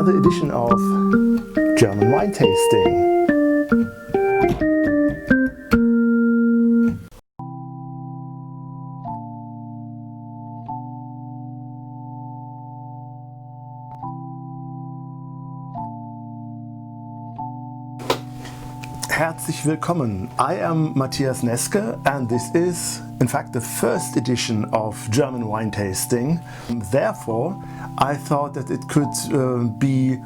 another edition of German Wine Tasting. Herzlich willkommen. I am Matthias Neske and this is in fact the first edition of German Wine Tasting. Therefore, I thought that it could be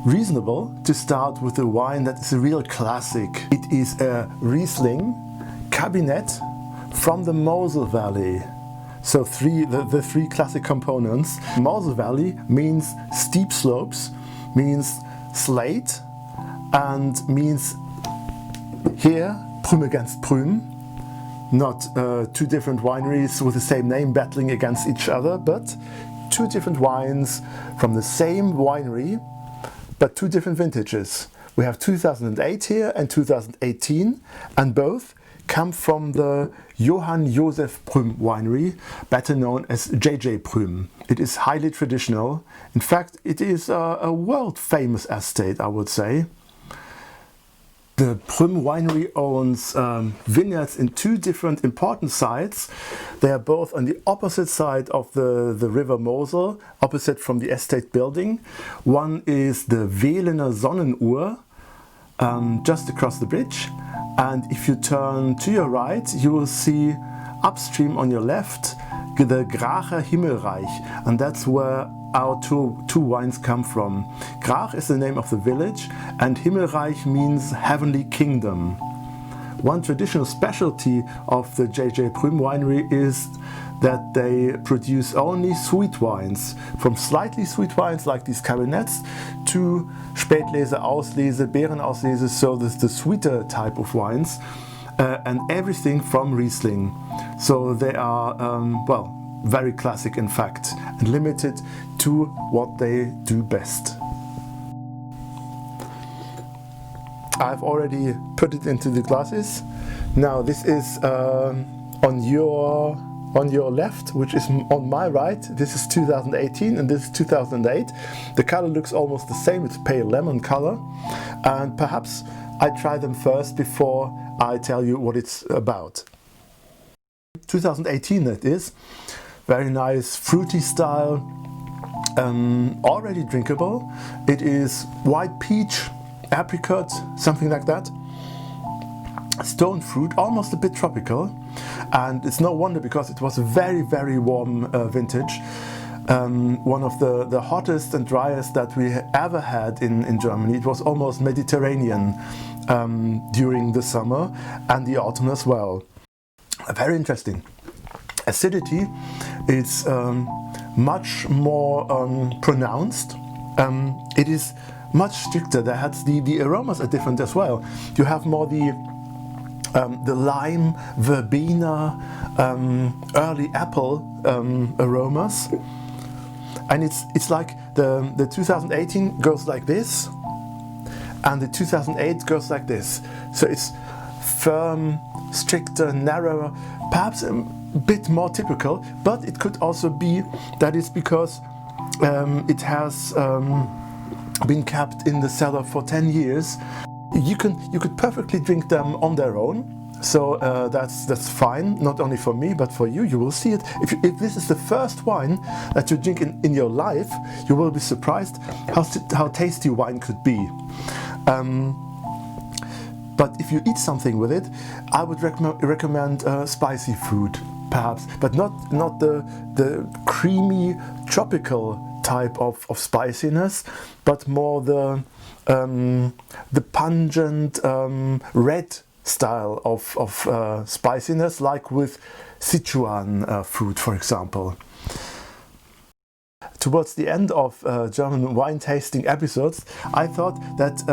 reasonable to start with a wine that is a real classic. It is a Riesling Kabinett from the Mosel Valley. So the three classic components. Mosel Valley means steep slopes, means slate, and means here Prüm against Prüm. Not two different wineries with the same name battling against each other, but two different wines from the same winery, but two different vintages. We have 2008 here and 2018, and both come from the Johann Joseph Prüm winery, better known as JJ Prüm. It is highly traditional. In fact, it is a world famous estate, I would say. The Prüm winery owns vineyards in two different important sites. They are both on the opposite side of the river Mosel, opposite from the estate building. One is the Velener Sonnenuhr, just across the bridge. And if you turn to your right, you will see upstream on your left the Graacher Himmelreich, and that's where our two wines come from. Graach is the name of the village, and Himmelreich means heavenly kingdom. One traditional specialty of the JJ Prüm winery is that they produce only sweet wines, from slightly sweet wines like these cabinets to Spätlese, Auslese, Beerenauslese, so this the sweeter type of wines, and everything from Riesling. So they are, well, very classic in fact, and limited to what they do best. I've already put it into the glasses. Now this is on your left, which is on my right. This is 2018 and this is 2008. The color looks almost the same, it's pale lemon color. And perhaps I try them first before I tell you what it's about. 2018 that is. Very nice fruity style, already drinkable. It is white peach, apricot, something like that. Stone fruit, almost a bit tropical. And it's no wonder because it was a very warm vintage. One of the hottest and driest that we ever had in Germany. It was almost Mediterranean during the summer and the autumn as well. Very interesting. Acidity is much more pronounced. It is much stricter. The aromas are different as well. You have more the lime, verbena, early apple aromas, and it's like the 2018 goes like this, and the 2008 goes like this. So it's firm, stricter, narrower, perhaps a bit more typical, but it could also be that it's because it has been kept in the cellar for 10 years. You could perfectly drink them on their own, so that's fine, not only for me but for you. You will see it. If this is the first wine that you drink in your life, you will be surprised how tasty wine could be. But if you eat something with it, I would recommend spicy food, perhaps, but not the creamy tropical type of spiciness, but more the pungent red style of spiciness, like with Sichuan food, for example. Towards the end of German wine tasting episodes, I thought that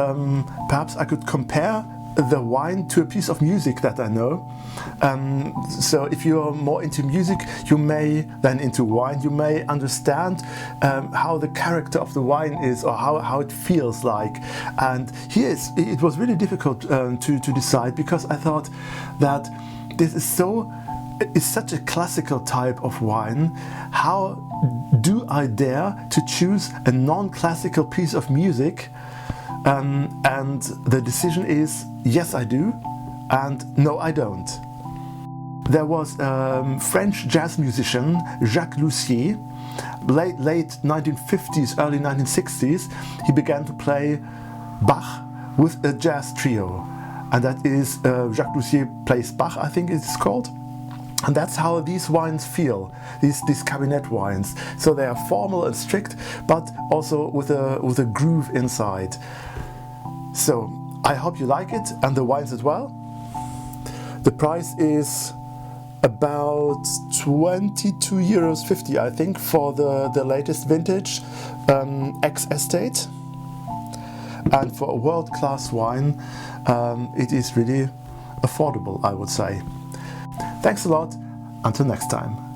perhaps I could compare the wine to a piece of music that I know. So if you're more into music, you may, than into wine, you may understand how the character of the wine is, or how it feels like. And here it was really difficult to decide, because I thought that this is so is such a classical type of wine. How do I dare to choose a non-classical piece of music? And the decision is yes I do, and no I don't. There was a French jazz musician, Jacques Loussier, late 1950s, early 1960s. He began to play Bach with a jazz trio, and that is Jacques Loussier plays Bach, I think it's called. And that's how these wines feel, these Kabinett wines. So they are formal and strict, but also with a groove inside. So I hope you like it, and the wines as well. The price is about €22.50, I think, for the latest vintage X Estate. And for a world-class wine, it is really affordable, I would say. Thanks a lot. Until next time.